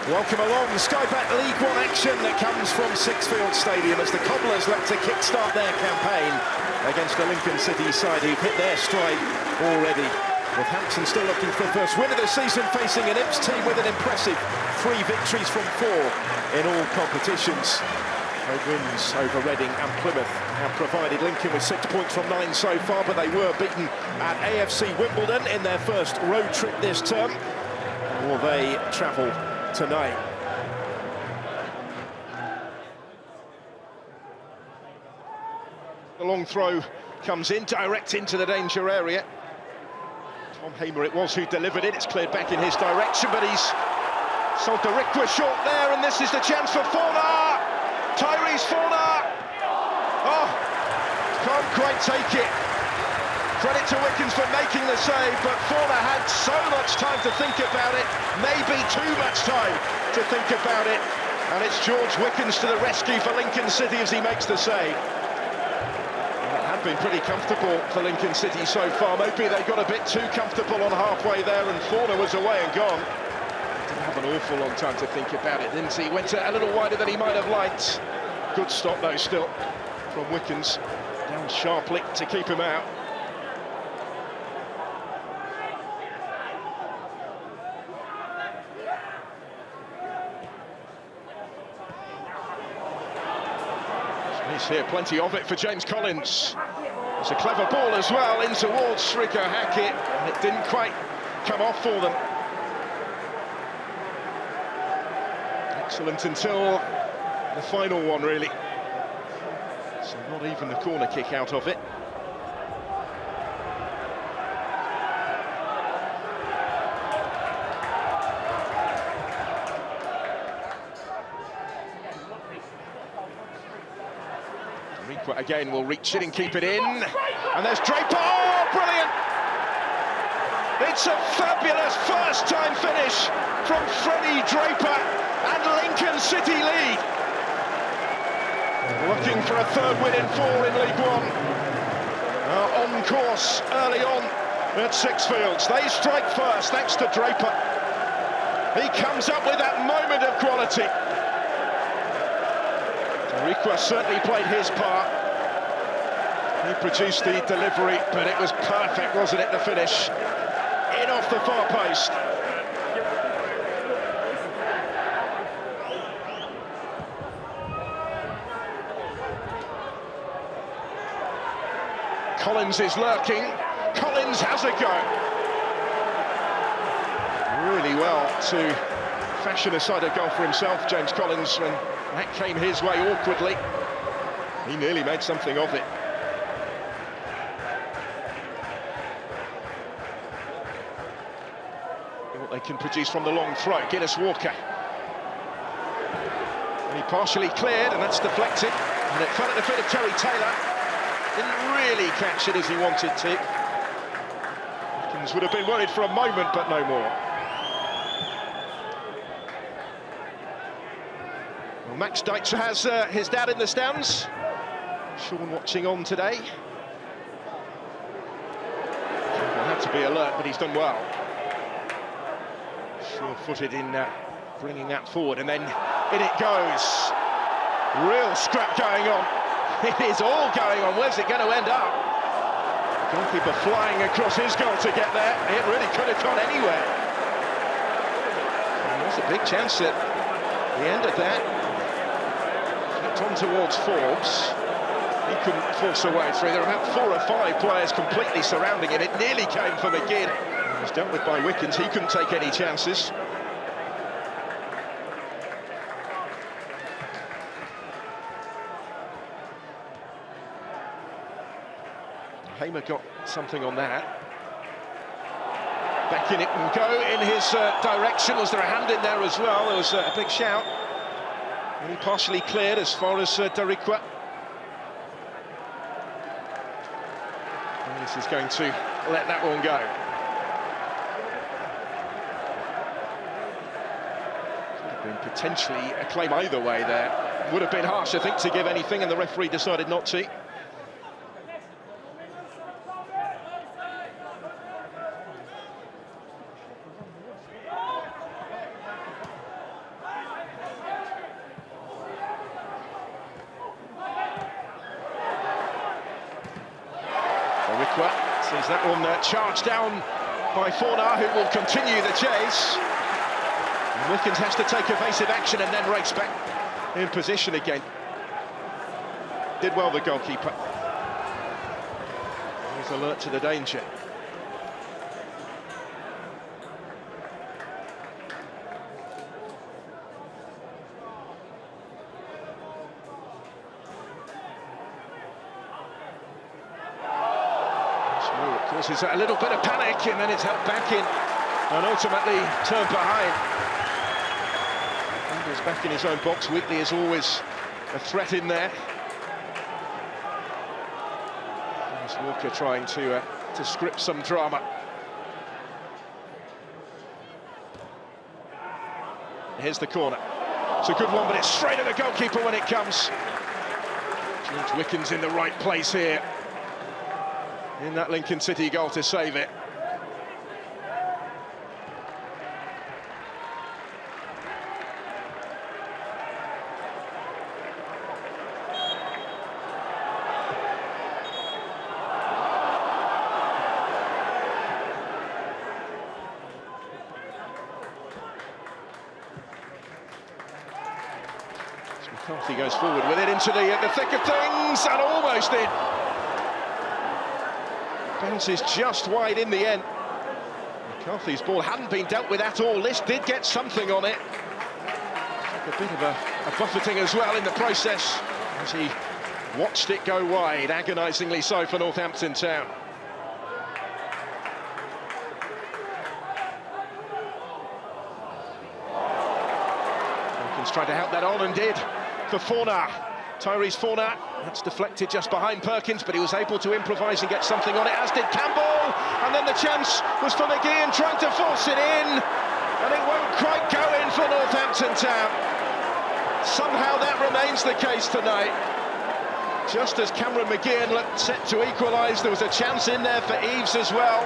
Welcome along the Skyback League One action that comes from Sixfield Stadium as the Cobblers look to kick-start their campaign against the Lincoln City side who've hit their stride already. Northampton still looking for the first win of the season, facing an Imps team with an impressive 3 victories from 4 in all competitions. Those wins over Reading and Plymouth have provided Lincoln with 6 points from 9 so far, but they were beaten at AFC Wimbledon in their first road trip this term. Will they travel tonight? The long throw comes in, direct into the danger area. Tom Hamer it was who delivered it. It's cleared back in his direction, but he's sold the Rick was short there, and this is the chance for Fauna. Tyrese Fauna. Oh, can't quite take it. Credit to Wickens for making the save, but Fauna had so much time to think about it, maybe too much time to think about it. And it's George Wickens to the rescue for Lincoln City as he makes the save. It had been pretty comfortable for Lincoln City so far. Maybe they got a bit too comfortable on halfway there, and Fauna was away and gone. Didn't have an awful long time to think about it, didn't he? Went a little wider than he might have liked. Good stop though still from Wickens. Down sharply to keep him out. Here, plenty of it for James Collins. It's a clever ball as well in towards Srika Hackett, and it didn't quite come off for them. Excellent until the final one, really. So not even the corner kick out of it. Again, will reach it and keep it in. And there's Draper. Oh, brilliant! It's a fabulous first-time finish from Freddie Draper, and Lincoln City lead. Looking for a third win in 4 in League One. On course early on at Sixfields. They strike first, thanks to Draper. He comes up with that moment of quality. Riqua certainly played his part. He produced the delivery, but it was perfect, wasn't it, the finish? In off the far post. Collins is lurking. Collins has a go. Really well to fashion a side of goal for himself, James Collins, when that came his way awkwardly. He nearly made something of it. What they can produce from the long throw, Guinness Walker. And he partially cleared, and that's deflected. And it fell at the feet of Terry Taylor. Didn't really catch it as he wanted to. Wickens would have been worried for a moment, but no more. Well, Max Deitzer has his dad in the stands. Sean watching on today. He'll have to be alert, but he's done well. Sure-footed in bringing that forward, and then in it goes. Real scrap going on. It is all going on. Where's it going to end up? The goalkeeper flying across his goal to get there. It really could have gone anywhere. And there's a big chance at the end of that. Flipped on towards Forbes. He couldn't force a way through. There were about 4 or 5 players completely surrounding it. It nearly came for McGinn. It was dealt with by Wickens. He couldn't take any chances. Hamer got something on that. Back in it and go in his direction. Was there a hand in there as well? There was a big shout. And he partially cleared as far as Dariqua. And this is going to let that one go. Could have been potentially a claim either way there. Would have been harsh, I think, to give anything, and the referee decided not to. Sees that one charged down by Fornah, who will continue the chase. And Wickens has to take evasive action and then race back in position again. Did well, the goalkeeper. He's alert to the danger. Causes a little bit of panic, and then it's helped back in and ultimately turned behind. He's back in his own box. Wheatley is always a threat in there. There's Walker trying to script some drama. Here's the corner. It's a good one, but it's straight at the goalkeeper when it comes. George Wickens in the right place here in that Lincoln City goal to save it. McCarthy goes forward with it into the thick of things and almost in. Bounces just wide in the end. McCarthy's ball hadn't been dealt with at all. This did get something on it. Took a bit of a buffeting as well in the process as he watched it go wide, agonisingly so for Northampton Town. Wickens tried to help that on and did for Fornah. Tyrese Fornah, that's deflected just behind Perkins, but he was able to improvise and get something on it, as did Campbell. And then the chance was for McGeehan trying to force it in, and it won't quite go in for Northampton Town. Somehow that remains the case tonight. Just as Cameron McGeehan looked set to equalise, there was a chance in there for Eves as well,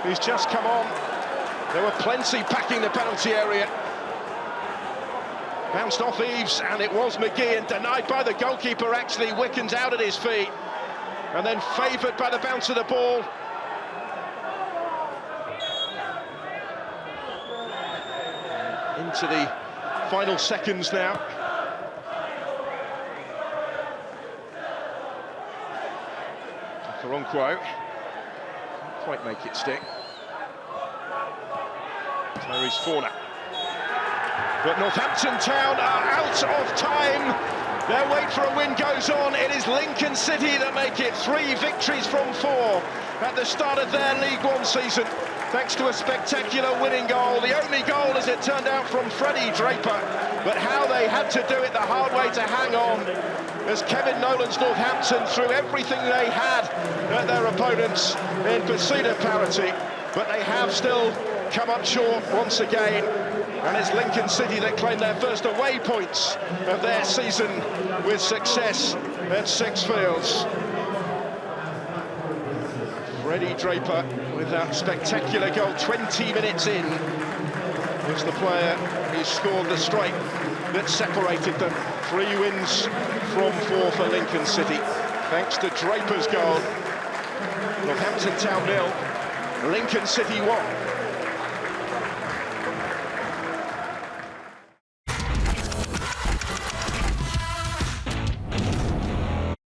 who's just come on. There were plenty packing the penalty area. Bounced off Eves, and it was McGeehan, denied by the goalkeeper. Actually, Wickens out at his feet, and then favoured by the bounce of the ball. Into the final seconds now. Karonquo can't quite make it stick. Tyrese Fornah. But Northampton Town are out of time. Their wait for a win goes on. It is Lincoln City that make it 3 victories from 4 at the start of their League One season, thanks to a spectacular winning goal. The only goal, as it turned out, from Freddie Draper. But how they had to do it the hard way to hang on, as Kevin Nolan's Northampton threw everything they had at their opponents in pursuit of parity. But they have still come up short once again. And it's Lincoln City that claim their first away points of their season with success at Six Fields. Freddie Draper with that spectacular goal 20 minutes in was the player who scored the strike that separated them. 3 wins from 4 for Lincoln City, thanks to Draper's goal. Northampton Town 0, Lincoln City 1.